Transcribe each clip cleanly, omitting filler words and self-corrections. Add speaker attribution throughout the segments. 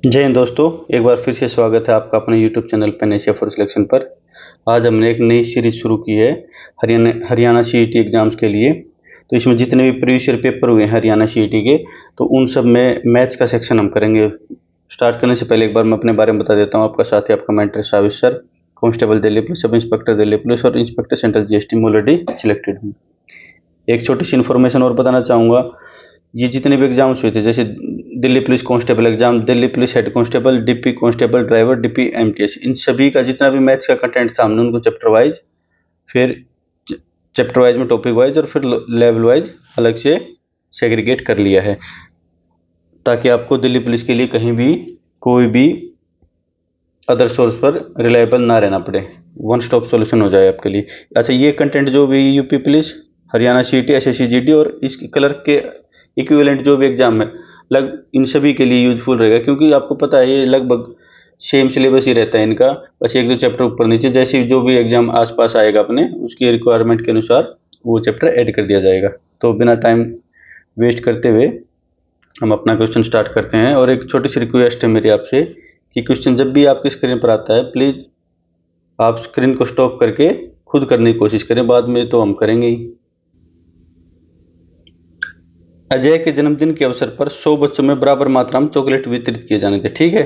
Speaker 1: जय हिंद दोस्तों, एक बार फिर से स्वागत है आपका अपने YouTube channel Pen Asia for selection पर। आज हमने एक नई सीरीज शुरू की है हरियाणा सीईटी एग्जाम्स के लिए। तो इसमें जितने भी प्रीवियस ईयर पेपर हुए हैं हरियाणा सीईटी के, तो उन सब में मैथ्स का सेक्शन हम करेंगे। स्टार्ट करने से पहले एक बार मैं अपने बारे में बता देता हूँ। आपका साथी आपका mentor Savish sir, constable Delhi police, sub inspector Delhi police और इंस्पेक्टर सेंट्रल जीएसटी में ऑलरेडी सिलेक्टेड हूँ। एक छोटी सी इन्फॉर्मेशन और बताना चाहूँगा। ये जितने भी एग्जाम्स हुए थे, जैसे Delhi police constable exam, Delhi police head constable, DP constable, driver, DP MTS, इन सभी का जितना भी मैथ्स का कंटेंट था हमने उनको चैप्टर वाइज, फिर चैप्टर वाइज में टॉपिक वाइज और फिर लेवल वाइज अलग से सेग्रीगेट कर लिया है, ताकि आपको दिल्ली पुलिस के लिए कहीं भी कोई भी अदर सोर्स पर रिलायबल ना रहना पड़े। वन स्टॉप सॉल्यूशन हो जाए आपके लिए। अच्छा, ये कंटेंट जो भी UP police, Haryana CET, SSC GD और इस क्लर्क के इक्विवेलेंट जो भी एग्जाम है, इन सभी के लिए यूजफुल रहेगा, क्योंकि आपको पता है ये लगभग सेम सिलेबस ही रहता है इनका। बस एक दो चैप्टर ऊपर नीचे, जैसे जो भी एग्जाम आसपास आएगा अपने उसकी रिक्वायरमेंट के अनुसार वो चैप्टर ऐड कर दिया जाएगा। तो बिना टाइम वेस्ट करते हुए हम अपना क्वेश्चन स्टार्ट करते हैं। और एक छोटी सी रिक्वेस्ट है मेरी आपसे कि क्वेश्चन जब भी आपकी स्क्रीन पर आता है, प्लीज़ आप स्क्रीन को स्टॉप करके खुद करने की कोशिश करें, बाद में तो हम करेंगे ही। अजय के जन्मदिन के अवसर पर 100 बच्चों में बराबर मात्रा में चॉकलेट वितरित किए जाने थे। ठीक है,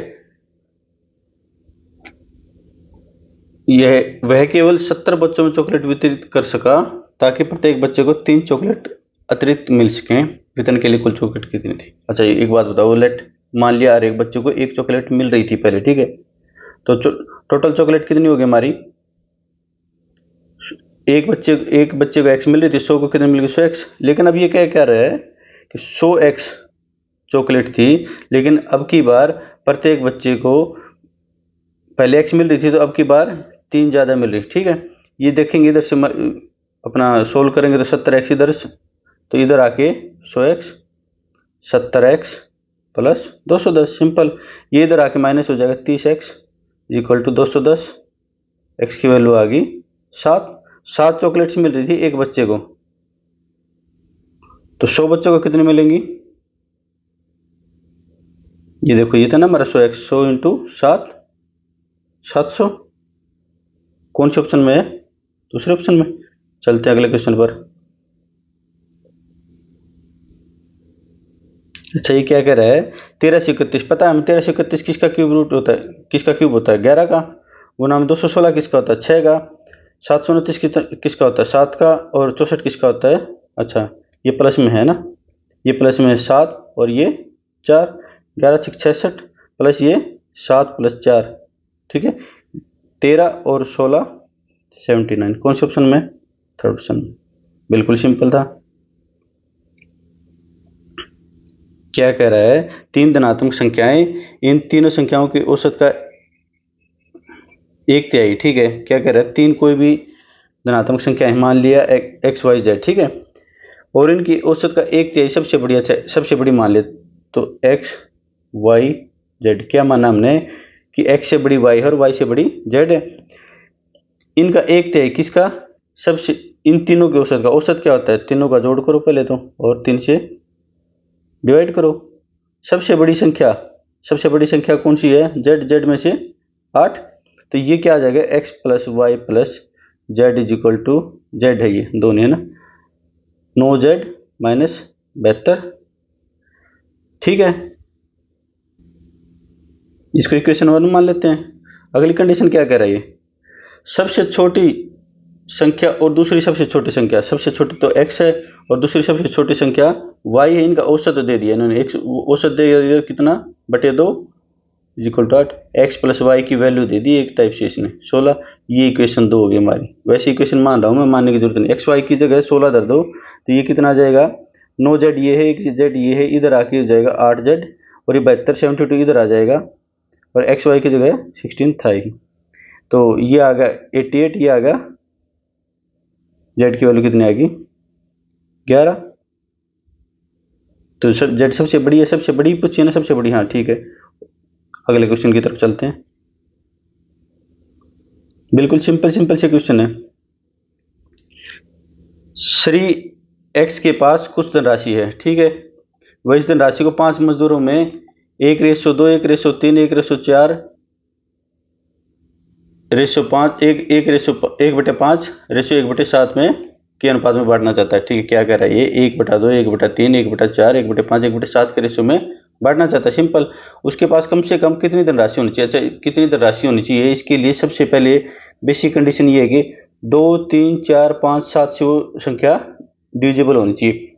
Speaker 1: यह वह केवल 70 बच्चों में चॉकलेट वितरित कर सका, ताकि प्रत्येक बच्चे को 3 चॉकलेट अतिरिक्त मिल सकें। वितरण के लिए कुल चॉकलेट कितनी थी? अच्छा, एक बात बताओ, मान लिया हर एक बच्चे को एक चॉकलेट मिल रही थी पहले, ठीक है, तो टोटल चॉकलेट कितनी होगी हमारी? एक बच्चे को एक्स मिल रही थी, 100 को कितनी मिल गई? 100 एक्स। लेकिन अब ये क्या रहा है कि 100 एक्स चॉकलेट थी, लेकिन अब की बार प्रत्येक बच्चे को पहले एक्स मिल रही थी, तो अब की बार 3 ज़्यादा मिल रही। ठीक है, ये देखेंगे इधर से अपना सोल्व करेंगे तो 70 एक्स इधर, तो इधर आके 100 एक्स 70 एक्स प्लस 210, सिंपल। ये इधर आके माइनस हो जाएगा, 30 एक्स इक्वल टू 210। एक्स की वैल्यू आ गई 7। 7 चॉकलेट्स मिल रही थी एक बच्चे को, तो 100 बच्चों को कितनी मिलेंगी? ये देखो, ये था ना हमारा 100 एक्स, 100 इंटू 7, 700। कौन से ऑप्शन में है? दूसरे ऑप्शन में। चलते हैं अगले क्वेश्चन पर। अच्छा, ये क्या कह रहा है? 13 से 31, पता है हमें 13 से 31 किसका क्यूब रूट होता है? किसका क्यूब होता है? 11 का। गुना में 216 किसका होता है? 6 का। 729 किसका होता है? 7 का। और 64 किसका होता है? अच्छा, ये प्लस में है ना, ये प्लस में है 7 और ये 4, 11 6 66 प्लस ये 7 प्लस 4, ठीक है, 13 और 16 79। कौन से ऑप्शन में? थर्ड ऑप्शन में। बिल्कुल सिंपल था। क्या कह रहा है? 3 धनात्मक संख्याएं, इन तीनों संख्याओं की औसत का 1/3। ठीक है, क्या कह रहा है? 3 कोई भी धनात्मक संख्या है, मान लिया एक्स वाई जेड, ठीक है, और इनकी औसत का 1/3 सबसे बड़ी, अच्छा सबसे बड़ी मान ले, तो एक्स वाई जेड। क्या माना हमने? कि एक्स से बड़ी वाई है और वाई से बड़ी जेड है। इनका 1/3 किसका? सबसे, इन तीनों के औसत का। औसत क्या होता है? तीनों का जोड़ करो पहले तो, और 3 से डिवाइड करो। सबसे बड़ी संख्या कौन सी है? जेड। जेड में से 8, तो ये क्या आ जाएगा? X plus y plus z is equal to, z है ये दोनों है ना, 9z माइनस 72। ठीक है, इसको इक्वेशन 1 मान लेते हैं। अगली कंडीशन क्या कह रहा है ये? सबसे छोटी संख्या और दूसरी सबसे छोटी संख्या, सबसे छोटी तो x है और दूसरी सबसे छोटी संख्या y है, इनका औसत दे दिया इन्होंने। एक औसत दे दिया कितना? बटे 2 equal to 8। X plus y की वैल्यू दे दी एक टाइप से इसने, 16। ये इक्वेशन 2 होगी हमारी। वैसे इक्वेशन मान रहा हूँ मैं, मानने की जरूरत नहीं। एक्स वाई की जगह 16 धर दो, तो ये कितना आ जाएगा? 9z ये है, 1z ये है, इधर आके हो जाएगा 8z, और ये 72 72 इधर आ जाएगा, और एक्स वाई की जगह 16 था ही, तो ये आ गया 88। ये आ गया, जेड की वैल्यू कितनी आ गई? 11। तो जेड सबसे बड़ी है, सबसे बड़ी पूछी है ना, सबसे बड़ी। हाँ ठीक है, अगले क्वेश्चन की तरफ चलते हैं। बिल्कुल सिंपल से क्वेश्चन है। श्री एक्स के पास कुछ धनराशि है, ठीक है, वह इस धनराशि को 5 मजदूरों में 1:2, 1:3, 1:4, 1:5, 1:1/5, 1:7 में के अनुपात में बांटना चाहता है। ठीक है, क्या कह रहा है ये? 1/2, 1/3, 1/4, 1/5, 1/7 के रेशियो में बांटना चाहता है। सिंपल। उसके पास कम से कम कितनी धनराशि होनी चाहिए? अच्छा, कितनी धनराशि होनी चाहिए? इसके लिए सबसे पहले बेसिक कंडीशन ये है कि 2, 3, 4, 5, 7 से वो संख्या डिविजिबल होनी चाहिए।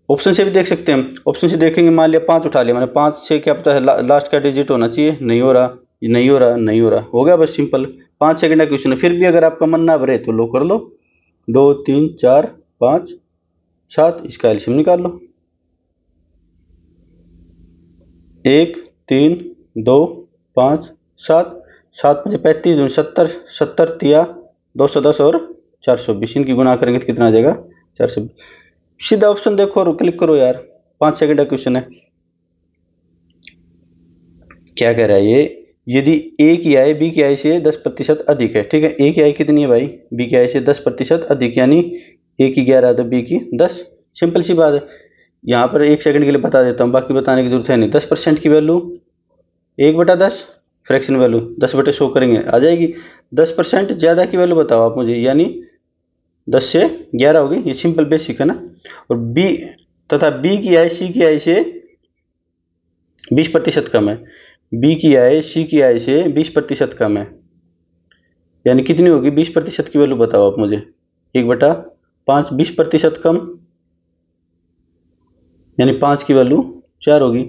Speaker 1: ऑप्शन से भी देख सकते हैं हम। ऑप्शन से देखेंगे, मान लिया 5 उठा लिया, मैंने 5 से क्या पता है लास्ट का डिजिट होना चाहिए, नहीं हो रहा, नहीं हो रहा, नहीं हो रहा, हो गया बस सिंपल। 5 सेकंड का क्वेश्चन है। फिर भी अगर आपका मन ना भरे तो लो कर लो, 2, 3, 4, 5, 7, इसका एलसीएम निकाल लो। 1, 3, 2, 5, 7, 7 5 35, 70, 70 तिया 210 और 420, इनकी गुना करेंगे तो कितना आ जाएगा? 420। सीधा ऑप्शन देखो और क्लिक करो यार। 5 सेकंड का क्वेश्चन है। क्या कह रहा है ये? यदि ए की आय बी की आय से 10% अधिक है। ठीक है, ए की आय कितनी है भाई? बी की आय से 10% अधिक, यानी ए की 11 तो बी की 10। सिंपल सी बात है। यहाँ पर 1 सेकंड के लिए बता देता हूँ, बाकी बताने की जरूरत है नहीं। 10% की वैल्यू 1/10, फ्रैक्शन वैल्यू 10/100 करेंगे आ जाएगी। 10% ज़्यादा की वैल्यू बताओ आप मुझे, यानी 10 से 11 होगी। ये सिंपल बेसिक है ना। और बी तथा बी की आय सी की आय से 20% कम है। बी की आय सी की आय से 20% कम है, यानी कितनी होगी? 20% की वैल्यू बताओ आप मुझे। 1/5, 20% कम, यानी 5 की वैल्यू 4 होगी।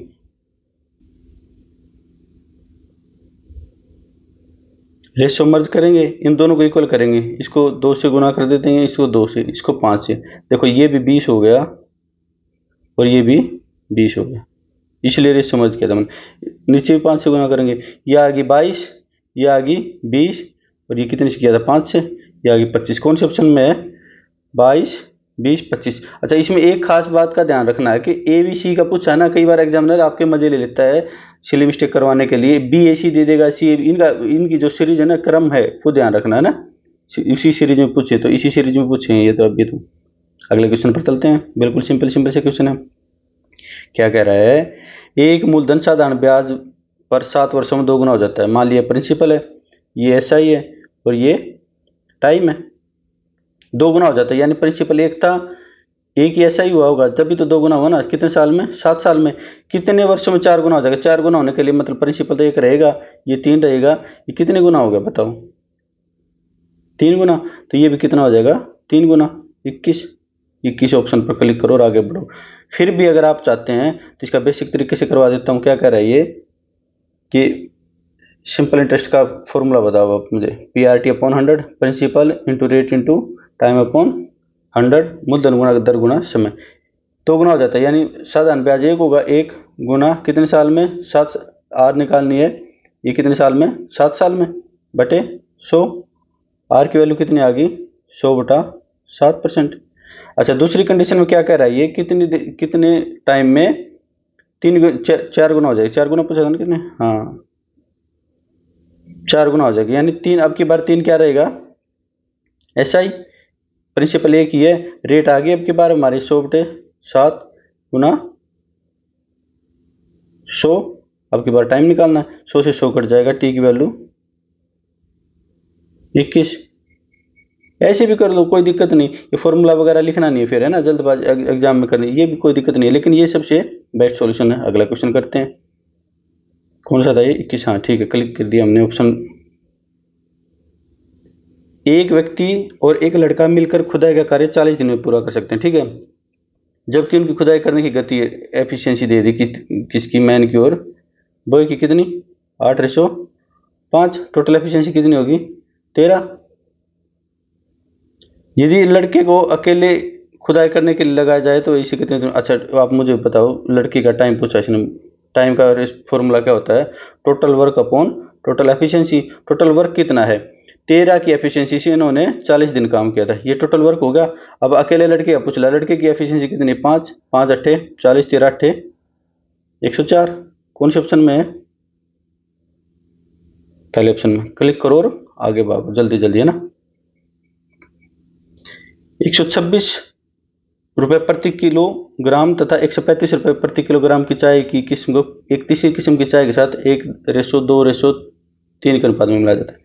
Speaker 1: रेशो मर्ज करेंगे, इन दोनों को इक्वल करेंगे। इसको 2 से गुना कर देते हैं, इसको 2 से, इसको 5 से। देखो ये भी 20 हो गया और ये भी 20 हो गया, इसलिए रेशो मर्ज किया था मैंने। नीचे भी 5 से गुना करेंगे, ये आ गई 22, ये आ गई 20, और ये कितने से किया था? 5 से, ये आ गई 25। कौन से ऑप्शन में है? 22, 20, 25। अच्छा, इसमें एक खास बात का ध्यान रखना है कि ए बी सी का पूछा है ना, कई बार एग्जामिनर आपके मजे ले लेता है सिली मिस्टेक करवाने के लिए। बी ए सी दे देगा, सी इनका, इनकी जो सीरीज है ना, क्रम है, वो ध्यान रखना है ना। इसी सीरीज में पूछे तो इसी सीरीज में पूछे हैं ये तो। अभी तो अगले क्वेश्चन पर चलते हैं। बिल्कुल सिंपल सिंपल से क्वेश्चन है। क्या कह रहा है? एक मूलधन साधारण ब्याज पर 7 वर्षों में 2 गुना हो जाता है। मान लिया प्रिंसिपल है, ये एस आई है और ये टाइम है। 2 गुना हो जाता है, यानी प्रिंसिपल 1 था, एक ही ऐसा ही हुआ होगा, तभी तो 2 गुना हुआ ना। कितने साल में? 7 साल में। कितने वर्षों में 4 गुना हो जाएगा? 4 गुना होने के लिए मतलब प्रिंसिपल तो 1 रहेगा, ये 3 रहेगा, ये कितने गुना हो गया बताओ? 3 गुना। तो ये भी कितना हो जाएगा? 3 गुना, 21। 21 ऑप्शन पर क्लिक करो और आगे बढ़ो। फिर भी अगर आप चाहते हैं तो इसका बेसिक तरीके से करवा देता हूँ। क्या कह रहा है ये कि सिंपल इंटरेस्ट का फॉर्मूला बताओ आप मुझे। PRT/100, principal into rate into time upon 100, मूलधन गुणा दर गुणा समय। 2 गुना हो जाता है, यानी साधारण ब्याज 1 होगा। 1 गुना कितने साल में? 7। आर निकालनी है, ये कितने साल में? 7 साल में, बटे 100। आर की वैल्यू कितनी आ गई? 100/7%। अच्छा, दूसरी कंडीशन में क्या कह रहा है ये? कितने टाइम में 4 गुना हो जाएगा? 4 गुना पूछा था ना कितने? हाँ, 4 गुना हो जाएगा, यानी 3। अब की बार 3 क्या रहेगा? SI। प्रिंसिपल 1 ही है, रेट आ गई अब की बार हमारी 100/7 गुना 100। अब की बार टाइम निकालना है, 100 से 100 कट जाएगा, टी की वैल्यू 21। ऐसे भी कर लो, कोई दिक्कत नहीं। ये फॉर्मूला वगैरह लिखना नहीं है फिर, है ना, जल्दबाजी एग्जाम में करनी, ये भी कोई दिक्कत नहीं है। लेकिन ये सबसे बेस्ट सॉल्यूशन है। अगला क्वेश्चन करते हैं। कौन सा था ये? 21। हाँ ठीक है, क्लिक कर दिया हमने ऑप्शन। एक व्यक्ति और एक लड़का मिलकर खुदाई का कार्य 40 दिन में पूरा कर सकते हैं। ठीक है, जबकि उनकी खुदाई करने की गति एफिशिएंसी दे दी किसकी? मैन की। और बॉय की कितनी? 8:5। टोटल एफिशिएंसी कितनी होगी? 13। यदि लड़के को अकेले खुदाई करने के लिए लगाया जाए तो इसे कितने दिन? अच्छा, आप मुझे बताओ, लड़के का टाइम पूछा इसने। टाइम का फॉर्मूला क्या होता है? Total work upon total efficiency. Total work कितना है? 13 की एफिशिएंसी से इन्होंने 40 दिन काम किया था, ये टोटल वर्क हो गया। अब अकेले लड़के का पूछ ला, लड़के की एफिशिएंसी कितनी? 5। 5 अट्ठे 40, 13 अट्ठे 104। कौन से ऑप्शन में है? पहले ऑप्शन में। क्लिक करो और आगे भागो जल्दी जल्दी, है ना। 126 रुपये प्रति किलोग्राम तथा 135 रुपये प्रति किलोग्राम की चाय की किस्म को एक तीसरी किस्म की चाय के साथ 1:2:3 के अनुपात में मिलाया जाता है।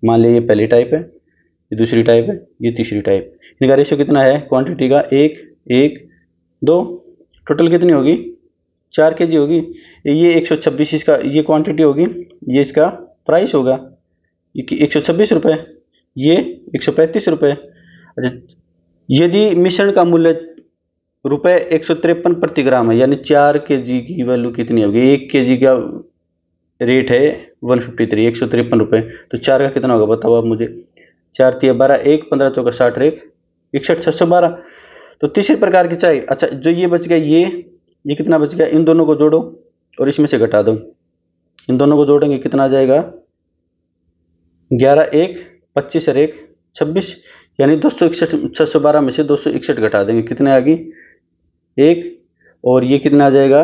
Speaker 1: मान लीजिए ये पहली टाइप है, ये दूसरी टाइप है, ये तीसरी टाइप। इनका रेशियो कितना है क्वांटिटी का? 1:1:2। टोटल कितनी होगी? 4 kg होगी। ये 126 इसका ये क्वांटिटी होगी, ये इसका प्राइस होगा 126 रुपये, ये 135 रुपये। अच्छा, यदि मिश्रण का मूल्य रुपये 153 प्रति ग्राम है, यानी 4 kg की वैल्यू कितनी होगी? 1 kg का रेट है 153, 153 रुपये, तो 4 का कितना होगा बताओ आप मुझे? 4 × 12 1, 15 × 4 60 1, 61,612। तो तीसरी प्रकार की चाय। अच्छा, जो ये बच गया ये कितना बच गया? इन दोनों को जोड़ो और इसमें से घटा दो। इन दोनों को जोड़ेंगे कितना आ जाएगा? 11 1, 25 और 1 26, यानी 261,612 में से 261 घटा देंगे, कितने आ गई? 1। और ये कितना आ जाएगा?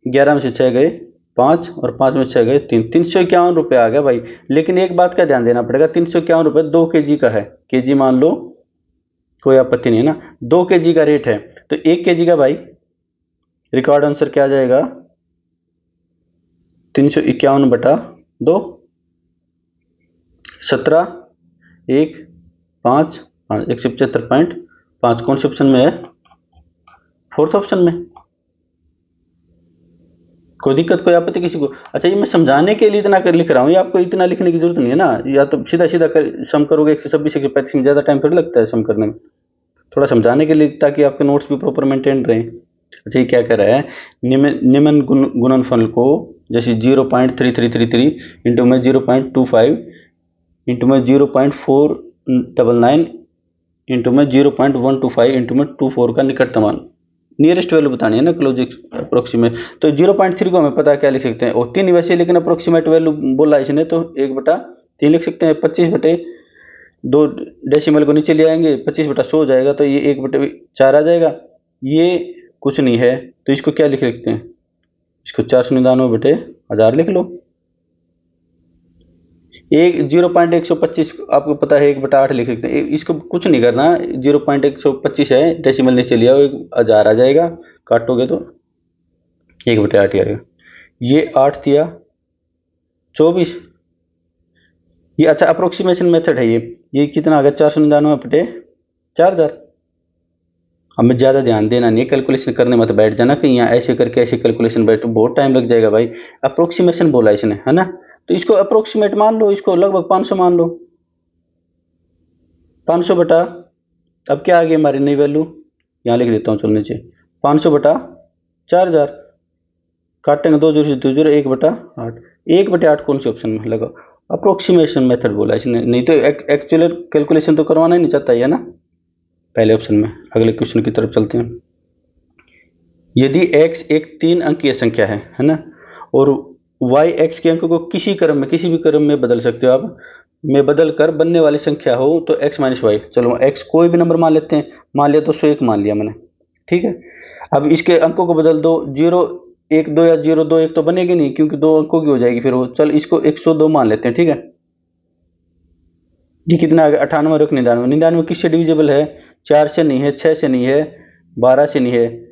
Speaker 1: 11 में से 6 गए 5 और 5 में 6 गए 3, 351 रुपये आ गया भाई। लेकिन एक बात का ध्यान देना पड़ेगा, 351 रुपये 2 kg का है। kg मान लो, कोई आपत्ति नहीं है ना। 2 kg का रेट है तो 1 kg का भाई रिकॉर्ड आंसर क्या आ जाएगा? 351/2, 17 1 5 5, 175.5। कौन से ऑप्शन में है? 4th ऑप्शन में। कोई दिक्कत, कोई आपत्ति किसी को? अच्छा, ये मैं समझाने के लिए इतना कर लिख रहा हूँ, ये आपको इतना लिखने की जरूरत नहीं है ना। या तो सीधा सीधा सम करोगे 126 135 में, ज़्यादा टाइम थोड़ी लगता है सम करने में। थोड़ा समझाने के लिए, ताकि आपके नोट्स भी प्रॉपर मेंटेन रहें। अच्छा, ये क्या कर रहा है? निम्न गुणनफल को जैसे 0.3333 इंटू में 0.25 इंटू में 0.499 इंटू में 0.125 इंटू में 24 का निकटतम नियरेस्ट वैल्यू बतानी है ना, क्लोज अप्रोक्सीमेट। तो 0.3 को हमें पता है क्या लिख सकते हैं, और 3 वैसे, लेकिन अप्रोक्सीमेट वैल्यू बोला इसने तो 1/3 लिख सकते हैं। 25/2 डेसिमल को नीचे ले आएंगे, 25/100 हो जाएगा, तो ये 1/4 आ जाएगा। ये कुछ नहीं है तो इसको क्या लिख सकते हैं? इसको 499/1000 लिख लो। 0.125 आपको पता है 1/8 लिख सकते हैं। इसको कुछ नहीं करना, 0.125 है, डेसिमल नीचे लिया 1000 आ जाएगा, काटोगे तो 1/8 ही आएगा। ये 8 दिया 24, ये अच्छा अप्रोक्सीमेशन मेथड है। ये कितना आ गया? 499/4000। हमें ज़्यादा ध्यान देना नहीं है, कैलकुलेशन करने मत बैठ जाना कि यहाँ ऐसे करके ऐसे कैलकुलेशन बैठो, बहुत टाइम लग जाएगा भाई। अप्रोक्सीमेशन बोला इसने, है ना, तो इसको अप्रोक्सीमेट मान लो, इसको लगभग 500 मान लो। 500 बटा, अब क्या आ गई हमारी नई वैल्यू? यहाँ लिख देता हूँ, चलो नीचे 500/4000, काटेंगे 2 0 से 2 0, 1/8। 1/8 कौन से ऑप्शन में लगा? अप्रोक्सीमेशन मेथड बोला इसने, नहीं तो एक्चुअल कैलकुलेशन तो करवाना ही नहीं चाहता है ना, पहले ऑप्शन में। अगले क्वेश्चन की तरफ चलते हैं। यदि x एक 3 अंकीय संख्या है ना, और y x के अंक को किसी भी क्रम में बदल सकते हो आप, में बदल कर बनने वाली संख्या हो तो x - y। चलो x कोई भी नंबर मान लेते हैं, मान लिया 201 मान लिया मैंने, ठीक है। अब इसके अंकों को बदल दो, 0 1 2 या 0 2 1 तो बनेगी नहीं, क्योंकि 2 अंकों की हो जाएगी फिर वो। चल इसको 102 मान लेते हैं, ठीक है। जी कितना आ गया? 98 और 99। 99 किससे डिविजिबल है? 4 से नहीं है, 6 से नहीं है, 12 से नहीं है,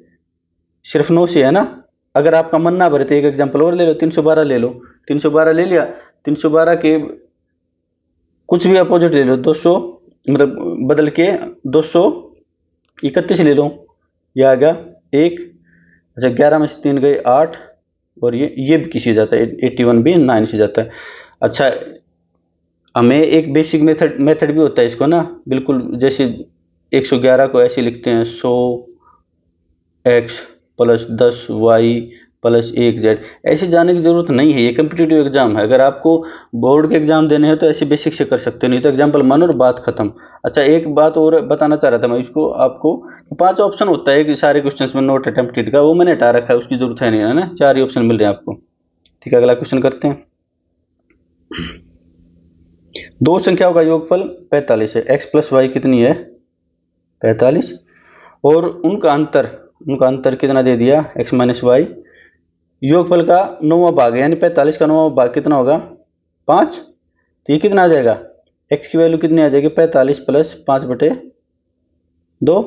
Speaker 1: सिर्फ 9 से है ना। अगर आपका मन ना भरे तो एक एग्जांपल और ले लो, 312 ले लो। 312 ले लिया, 312 के कुछ भी अपोजिट ले लो, 200 मतलब बदल के 231 ले लो, ये आ गया 1। अच्छा, 11 में से 3 गए 8, और ये भी किसी जाता है, 81 भी 9 से जाता है। अच्छा, हमें एक बेसिक मेथड भी होता है इसको ना, बिल्कुल जैसे 111 को ऐसे लिखते हैं, 100x + 10y + 1z। ऐसे जाने की जरूरत नहीं है, ये कम्पिटिटिव एग्जाम है। अगर आपको बोर्ड के एग्जाम देने हैं तो ऐसे बेसिक से कर सकते हो, नहीं तो एग्जाम्पल मानो और बात खत्म। अच्छा, एक बात और बताना चाह रहा था मैं इसको आपको, 5 ऑप्शन होता है कि सारे क्वेश्चन में नॉट अटेम्प्टेड का, वो मैंने हटा रखा है, उसकी जरूरत है नहीं, है ना। 4 ही ऑप्शन मिल रहे हैं आपको, ठीक है। अगला क्वेश्चन करते हैं। दो संख्याओं का योगफल 45 है, x + y कितनी है? 45, और उनका अंतर कितना दे दिया? x - y। योगफल का 9वां भाग है, यानी 45 का 9वां भाग कितना होगा? 5। तो ये कितना आ जाएगा? x की वैल्यू कितनी आ जाएगी? 45 + 5/2।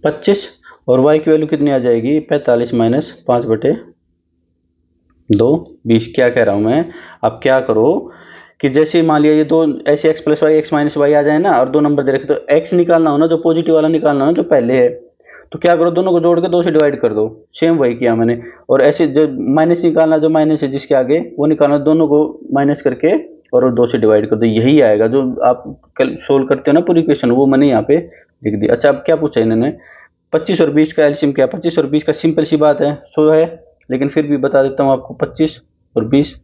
Speaker 1: 25 और y की वैल्यू कितनी आ जाएगी 45 माइनस 5/2 20। क्या कह रहा हूं मैं, अब क्या करो कि जैसे मान लिया ये दो ऐसे x plus y x minus y आ जाए ना और दो नंबर दे रखे तो x निकालना हो ना, जो पॉजिटिव वाला निकालना हो ना जो पहले है, तो क्या करो दोनों को जोड़ के 2 से डिवाइड कर दो। सेम वही किया मैंने। और ऐसे जो माइनस निकालना, जो माइनस है जिसके आगे वो निकालना, दोनों को माइनस करके और 2 से डिवाइड कर दो। यही आएगा जो आप कल सोल्व करते हो ना पूरी क्वेश्चन, वो मैंने यहाँ पे लिख दिया। अच्छा अब क्या पूछा इन्होंने, 25 और 20 का एलसीएम क्या, 25 और 20 का सिंपल सी बात है 100 है, लेकिन फिर भी बता देता हूँ आपको 25 और 20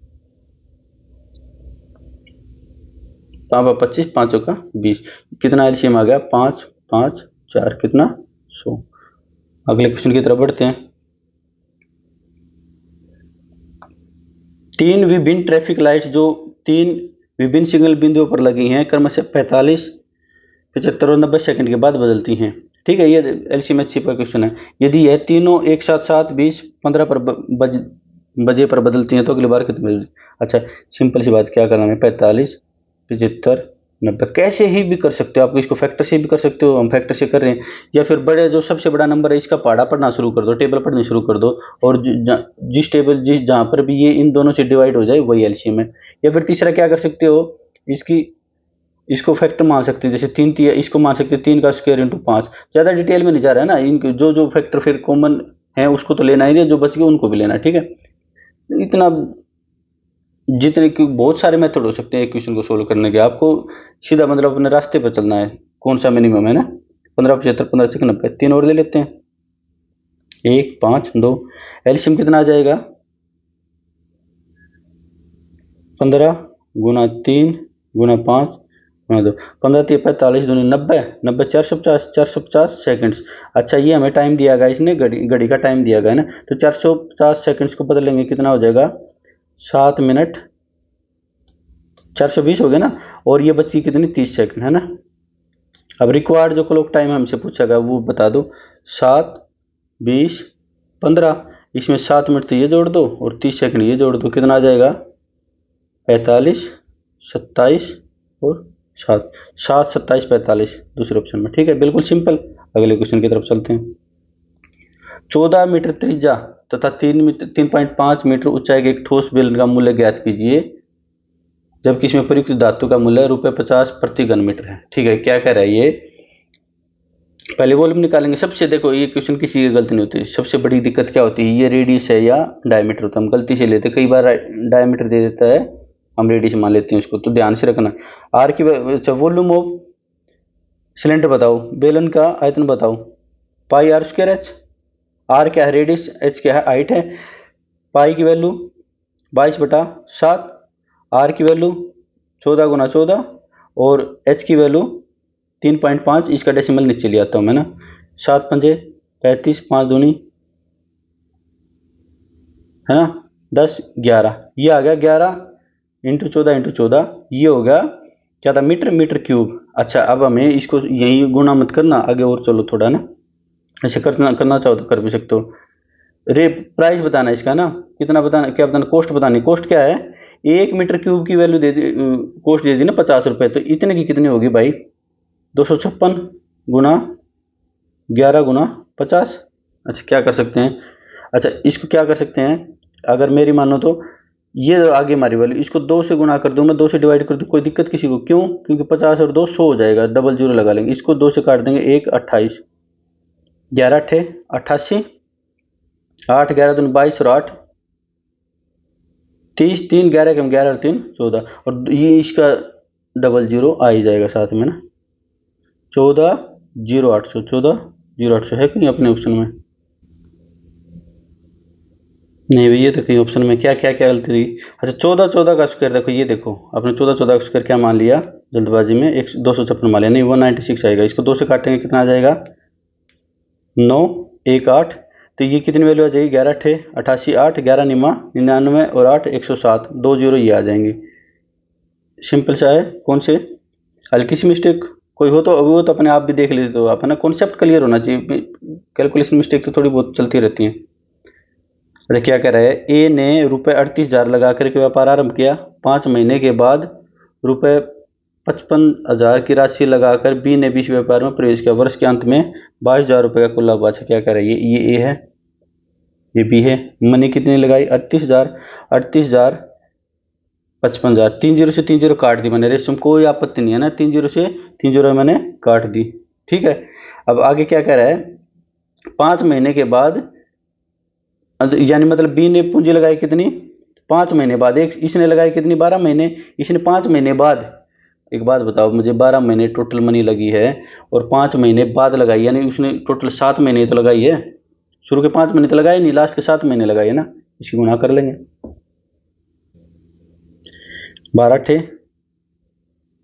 Speaker 1: 25 पाँचों का 20 कितना एलसीएम आ गया 5 5 4 कितना 100। अगले क्वेश्चन की तरफ बढ़ते हैं। 3 विभिन्न ट्रैफिक लाइट्स जो 3 विभिन्न सिग्नल बिंदुओं पर लगी हैं क्रमशः 45 75 और 90 सेकंड के बाद बदलती हैं। ठीक है, ये एलसीएमएचसी पर क्वेश्चन है। यदि यह तीनों एक साथ 7 20 15 पर बजे पर बदलती हैं तो अगली बार कितने बजे। अच्छा सिंपल सी बात, क्या करना है 45 75 90 कैसे ही भी कर सकते हो आप, इसको फैक्टर से भी कर सकते हो, हम फैक्टर से कर रहे हैं, या फिर बड़े जो सबसे बड़ा नंबर है इसका पहाड़ा पढ़ना शुरू कर दो, टेबल पढ़नी शुरू कर दो, और जिस टेबल जहाँ पर भी ये इन दोनों से डिवाइड हो जाए वही एलसीएम है। या फिर तीसरा क्या कर सकते हो, इसको फैक्टर मान सकते हो, जैसे 3 इसको मान सकते हो 3 का स्क्वायर इंटू 5। ज़्यादा डिटेल में नहीं जा रहा है ना, इनके जो जो फैक्टर फिर कॉमन है उसको तो लेना ही नहीं, जो बच गए उनको भी लेना। ठीक है, इतना जितने की बहुत सारे मेथड हो सकते हैं एक क्वेश्चन को सोल्व करने के, आपको सीधा मतलब अपने रास्ते पर चलना है, कौन सा मिनिमम है ना। 15 75 15 से 90 3 और ले लेते हैं, 1 5 2 एलसीएम कितना आ जाएगा 15 गुना 3 गुना 5 गुना 2 15 3 45 दूनी 90 90 450 सेकंड्स। अच्छा ये हमें टाइम दिया गया, इसने घड़ी का टाइम दिया गया है ना, तो 450 सेकंड्स को बदलेंगे कितना हो जाएगा 7 मिनट 420 हो गया ना, और ये बची कितनी 30 सेकंड है ना। अब रिक्वायर्ड जो क्लॉक टाइम हमसे पूछा गया वो बता दो, 7 20 15, इसमें 7 मिनट तो ये जोड़ दो और 30 सेकंड ये जोड़ दो, कितना आ जाएगा 45 27 और 7 7 27 45 दूसरे ऑप्शन में। ठीक है, बिल्कुल सिंपल। अगले क्वेश्चन की तरफ चलते हैं। 14 मीटर त्रिज्या तथा 3.5 मीटर ऊंचाई के एक ठोस बेलन का मूल्य ज्ञात कीजिए जबकि इसमें प्रयुक्त धातु का मूल्य ₹50 प्रति घन मीटर है। ठीक है, क्या कह रहा है ये, पहले वॉल्यूम निकालेंगे। सबसे देखो ये क्वेश्चन किसी की गलती नहीं होती, सबसे बड़ी दिक्कत क्या होती है, ये रेडियस है या डायमीटर होता है, हम गलती से लेते, कई बार डायमीटर दे देता है हम रेडियस मान लेते हैं उसको, तो ध्यान से रखना। आर की वॉल्यूम ऑफ सिलेंडर बताओ, बेलन का आयतन बताओ, पाई आर स्क्वायर एच, आर क्या है रेडियस, एच क्या है हाइट है, पाई की वैल्यू 22/7, आर की वैल्यू 14 गुना 14 और एच की वैल्यू 3.5, इसका डेसिमल नीचे ले आता हूँ मैं ना, 7 पंजे 35 5 दूनी है ना 10 11, ये आ गया 11 इंटू 14 ये हो गया क्या था मीटर क्यूब। अच्छा अब हमें इसको यही गुणा मत करना, आगे और चलो थोड़ा ना, ऐसे करना चाहो तो कर भी सकते हो। रे प्राइस बताना इसका ना, कितना बताना, क्या बताना, कॉस्ट बतानी। कॉस्ट क्या है, 1 मीटर क्यूब की वैल्यू दे दी, कॉस्ट दे दी ना 50 रुपये, तो इतने की कितनी होगी भाई 256 गुना 11 गुना 50। अच्छा क्या कर सकते हैं, अच्छा इसको क्या कर सकते हैं, अगर मेरी मानो तो ये आगे हमारी वैल्यू, इसको 2 से गुणा कर दूँ मैं, 2 से डिवाइड कर दूँ, कोई दिक्कत किसी को, क्यों, क्योंकि 50 और 2 100 हो जाएगा, डबल जीरो लगा लेंगे, इसको 2 से काट देंगे, 1 28 11 8 88 8 11 दूनी 22 और 8 30 3 11 कम 11 और 3 14, और ये इसका डबल जीरो आ ही जाएगा साथ में ना, 14 0800 है कि नहीं अपने ऑप्शन में, नहीं भैया तो कहीं ऑप्शन में क्या क्या क्या गलती रही। अच्छा 14 का स्क्वायर देखो, ये देखो आपने 14 का स्क्वायर क्या मान लिया जल्दबाजी में, 256 मान लिया, नहीं 196 आएगा, इसको 2 से काटेंगे कितना आ जाएगा 9 1 8, तो ये कितनी वैल्यू आ जाएगी 11 8 88 8 11 निमा 99 और 8 107, 2 जीरो ये आ जाएंगे। सिंपल सा है, कौन से हल्की सी मिस्टेक कोई हो तो वो तो अपने आप भी देख लेते हो आप है ना, कॉन्सेप्ट क्लियर होना चाहिए, कैलकुलेशन मिस्टेक तो थोड़ी बहुत चलती रहती हैं। अरे क्या कह रहा है, ए ने ₹38,000 लगा करके व्यापार आरंभ किया, 5 महीने के बाद ₹55,000 की राशि लगाकर बी ने भी इस व्यापार में प्रवेश किया, वर्ष के अंत में 22,000 रुपये का कुल लाभ। अच्छा क्या कह रहा है, ये ए है, ये बी है। मैंने कितनी लगाई, 38,000, 38,000, 55,000, 3 जीरो से 3 जीरो काट दी मैंने, रेशम कोई आपत्ति नहीं है ना, 3 जीरो से 3 जीरो मैंने काट दी। ठीक है, अब आगे क्या कह रहा है, 5 महीने के बाद, यानी मतलब बी ने पूंजी लगाई कितनी, 5 महीने बाद। एक इसने लगाई कितनी, 12 महीने, इसने 5 महीने बाद। एक बात बताओ मुझे, 12 महीने टोटल मनी लगी है और 5 महीने बाद लगाई, यानी उसने टोटल 7 महीने तो लगाई है। शुरू के 5 महीने तो लगाए नहीं, लास्ट के 7 महीने लगाए है ना, इसकी गुना कर लेंगे। 12 थे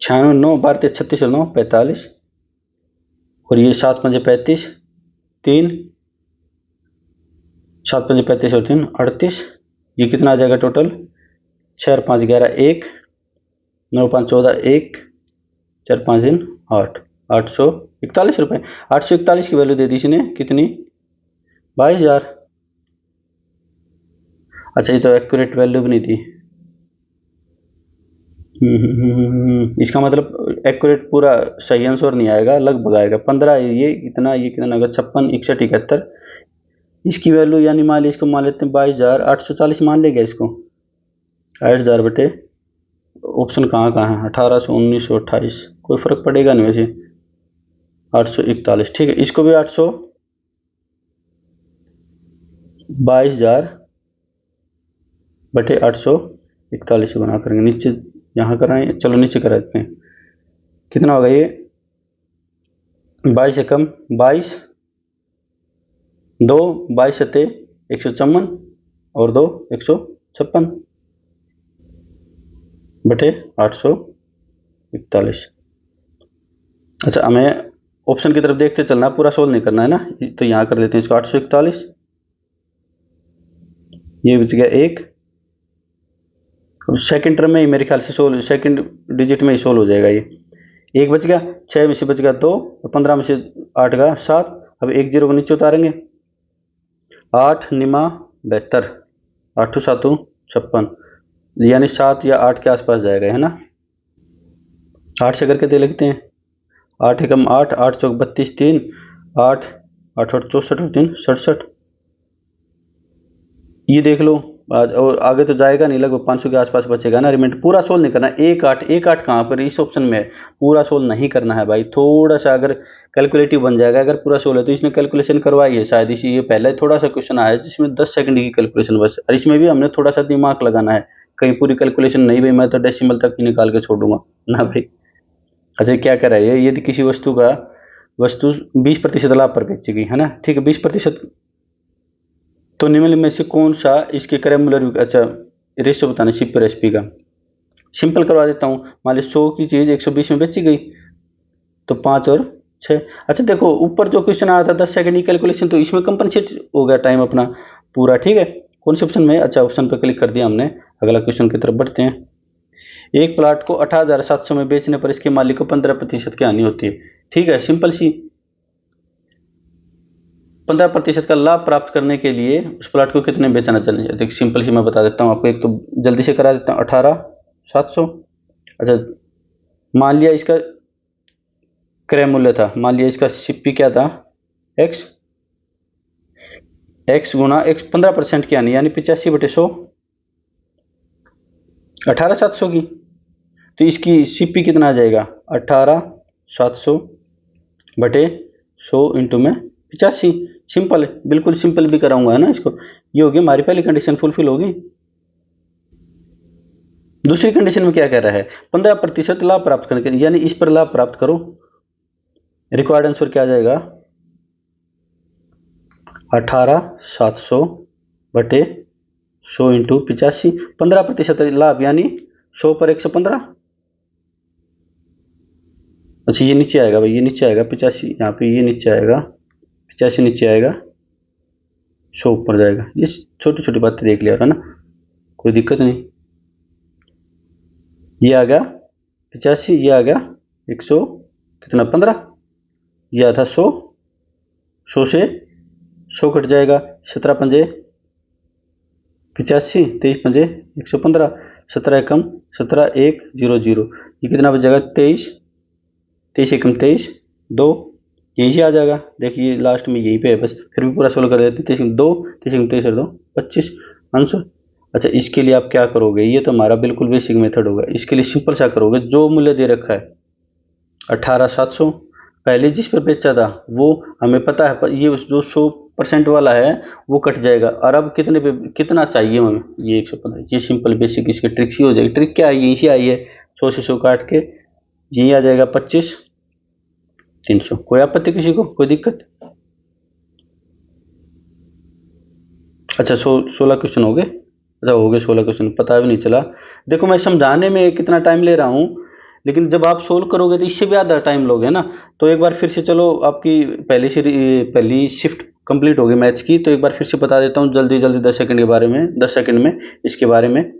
Speaker 1: 96, 9 12 36 और 9 45, और ये 7 पंजे 35, 3 7 पंजे 35 और 3 38। ये कितना आ जाएगा टोटल, 6 और 5 11, 1 9 5 14, 1 4 5 दिन 8, 841 रुपये। 841 की वैल्यू दे दी इसने कितनी, 22,000। अच्छा ये तो एक्यूरेट वैल्यू भी नहीं थी। इसका मतलब एक्यूरेट पूरा सही आंसर नहीं आएगा, लगभग आएगा। 15 ये इतना, ये कितना होगा, 56 61 71। इसकी वैल्यू यानी मान ली, इसको मान लेते हैं 22,840 मान लेगा इसको। 8,000 बटे ऑप्शन कहाँ कहाँ है, 1800 1900 28, कोई फर्क पड़ेगा नहीं वैसे। 841, ठीक है, इसको भी 22,000 बटे 841 से बना करेंगे। नीचे यहाँ कराएं, चलो नीचे करा देते हैं। कितना होगा ये, 22 से कम 22, 2 22 सत्ते 154 और 2 156 बटे 841। अच्छा हमें ऑप्शन की तरफ देखते चलना, पूरा सोल्व नहीं करना है ना, तो यहाँ कर लेते हैं इसको 841। ये बच गया 1, सेकंड टर्म में ही मेरे ख्याल से सोल्व, सेकंड डिजिट में ही सोल्व हो जाएगा ये। 1 बच गया, 6 में से बच गया 2, और 15 में से 8 का 7। अब 1 जीरो को नीचे उतारेंगे, 8 निमा 72, 8 7 56, यानी 7 या 8 के आसपास जाएगा, है ना। 8 से करके दे लगते हैं, 8 एकम 8, 8 चौक 32, 3 8 8 8 64 और 3 67। ये देख लो आज, और आगे तो जाएगा नहीं, लगभग 500 के आसपास बचेगा ना। रिमाइंडर पूरा सोल्व नहीं करना, 1 8 1 8 कहाँ पर, इस ऑप्शन में पूरा सोल्व नहीं करना है भाई। थोड़ा सा अगर कैलकुलेटिव बन जाएगा, अगर पूरा सोल्व है तो इसने कैलकुलेशन करवाई है शायद, इसी ये पहले थोड़ा सा क्वेश्चन आया है जिसमें 10 सेकंड की कैलकुलेशन बस, और इसमें भी हमने थोड़ा सा दिमाग लगाना है। कहीं पूरी कैलकुलेशन नहीं भाई, मैं तो डेसिमल तक ही निकाल के छोड़ूंगा ना भाई। अच्छा क्या कर रहा है ये, यदि किसी वस्तु 20% लाभ पर बेचेगी, है ना, ठीक है 20%, तो निम्नलिखित में से कौन सा इसके क्रैमुलर, अच्छा रेशो बताना सी पर एस पी का। सिंपल करवा देता हूँ, मान ली 100 की चीज़ 120 में बेची गई, तो 5 और 6। अच्छा देखो ऊपर जो क्वेश्चन आया था 10 सेकंड की कैलकुलेशन, तो इसमें कंपनसेट हो गया टाइम अपना पूरा, ठीक है। कौन से ऑप्शन में, अच्छा ऑप्शन पर क्लिक कर दिया हमने। अगला क्वेश्चन की तरफ बढ़ते हैं। एक प्लाट को 18,700 में बेचने पर इसके मालिक को 15% की हानि होती है, ठीक है। सिंपल सी, 15% का लाभ प्राप्त करने के लिए उस प्लाट को कितने बेचना चाहिए, देखिए सिंपल सी मैं बता देता हूँ आपको, एक तो जल्दी से करा देता हूँ, 18,700। अच्छा मान लिया इसका क्रय मूल्य था, मान लिया इसका सीपी क्या था, एक्स, एक्स गुना एक्स 15% की यानी 85/100, 18,700 की, तो इसकी सीपी कितना आ जाएगा, 18,700 बटे 100 इंटू में 85। सिंपल है, बिल्कुल सिंपल भी कराऊंगा, है ना इसको। ये होगी हमारी पहली कंडीशन फुलफिल होगी। दूसरी कंडीशन में क्या कह रहा है, 15% लाभ प्राप्त करने के लिए, यानी इस पर लाभ प्राप्त करो। रिक्वायर्ड आंसर क्या आ जाएगा, 18,700 बटे 100 इंटू 85, 15% लाभ यानी 100 पर 115। अच्छा ये नीचे आएगा भाई, ये नीचे आएगा 85, यहाँ पे ये नीचे आएगा 85, नीचे आएगा 100 ऊपर जाएगा। ये छोटी छोटी बातें देख लिया था ना, कोई दिक्कत नहीं। ये आ गया 85, ये आ गया 100 कितना 15, ये आता 100, 100 से 100 कट जाएगा, 17 पंजे 85, 23 पंजे 115, 17 एकम 17, 1 0 0, ये कितना बच जाएगा 23, 23 एकम 23, 2 यहीं से आ जाएगा। देखिए लास्ट में यहीं पे है, बस फिर भी पूरा सोल्व कर देते। 3 2 3 3 2 25 आंसर। अच्छा, इसके लिए आप क्या करोगे, ये तो हमारा बिल्कुल बेसिक मेथड होगा। इसके लिए सिंपल सा करोगे, जो मूल्य दे रखा है 18,700, पहले जिस पर बेचा था वो हमें पता है, पर ये जो 100% वाला है वो कट जाएगा। और अब कितने पे कितना चाहिए हमें, ये 115। ये सिंपल बेसिक इसकी ट्रिक ही हो जाएगी। ट्रिक क्या है, यहीं से आई है, 100 से 100 काट के यही आ जाएगा 25,300। कोई आपत्ति किसी को, कोई दिक्कत? अच्छा, 16 क्वेश्चन हो गए। अच्छा, हो गए 16 क्वेश्चन, पता भी नहीं चला। देखो मैं समझाने में कितना टाइम ले रहा हूँ, लेकिन जब आप सोल्व करोगे तो इससे भी ज़्यादा टाइम लोगे ना। तो एक बार फिर से चलो, आपकी पहली शिफ्ट कंप्लीट होगी मैथ्स की, तो एक बार फिर से बता देता हूँ जल्दी जल्दी 10 सेकंड के बारे में, 10 सेकंड में इसके बारे में,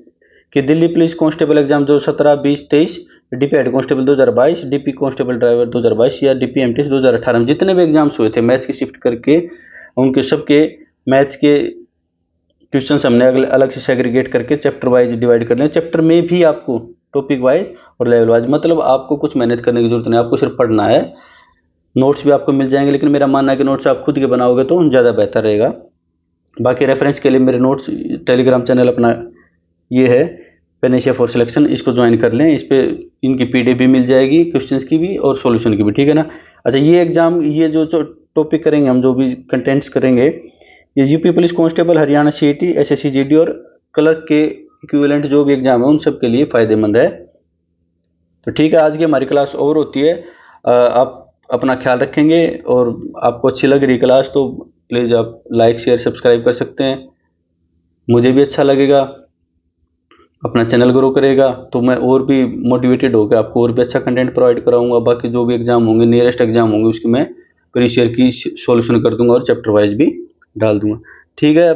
Speaker 1: कि दिल्ली पुलिस कांस्टेबल एग्जाम जो 17, 20, 23, DP head constable 2022, DP constable driver 2022 या डीपी एमटीएस 2018 में जितने भी एग्जाम्स हुए थे मैथ्स की शिफ्ट करके, उनके सबके मैथ्स के क्वेश्चन हमने अलग से सेग्रीगेट करके चैप्टर वाइज डिवाइड कर लिया। चैप्टर में भी आपको टॉपिक वाइज और लेवल वाइज, मतलब आपको कुछ मेहनत करने की जरूरत नहीं, आपको सिर्फ पढ़ना है। नोट्स भी आपको मिल जाएंगे, लेकिन मेरा मानना है कि नोट्स आप खुद के बनाओगे तो ज़्यादा बेहतर रहेगा। बाकी रेफरेंस के लिए मेरे नोट्स टेलीग्राम चैनल अपना ये है, पेनेशिया फॉर सिलेक्शन, इसको ज्वाइन कर लें। इस पर इनकी पीडीएफ भी मिल जाएगी, क्वेश्चंस की भी और सॉल्यूशन की भी, ठीक है ना। अच्छा, ये एग्जाम, ये जो टॉपिक करेंगे हम, जो भी कंटेंट्स करेंगे, ये UP police constable, Haryana CET, SSC GD और क्लर्क के इक्विवेलेंट जो भी एग्जाम है उन सब के लिए फ़ायदेमंद है। तो ठीक है, आज की हमारी क्लास ओवर होती है। आप अपना ख्याल रखेंगे, और आपको अच्छी लग रही क्लास तो प्लीज़ आप लाइक शेयर सब्सक्राइब कर सकते हैं, मुझे भी अच्छा लगेगा, अपना चैनल ग्रो करेगा, तो मैं और भी मोटिवेटेड होकर आपको और भी अच्छा कंटेंट प्रोवाइड कराऊंगा। बाकी जो भी एग्जाम होंगे, नियरेस्ट एग्जाम होंगे, उसकी मैं प्रीवियस ईयर की सॉल्यूशन कर दूंगा और चैप्टर वाइज भी डाल दूंगा। ठीक है,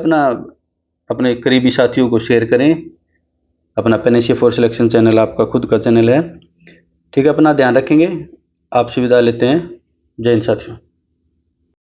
Speaker 1: अपने करीबी साथियों को शेयर करें। अपना पेनेशिया फॉर सिलेक्शन चैनल आपका खुद का चैनल है। ठीक है, अपना ध्यान रखेंगे। आपसे विदा लेते हैं। जय हिंद साथियों।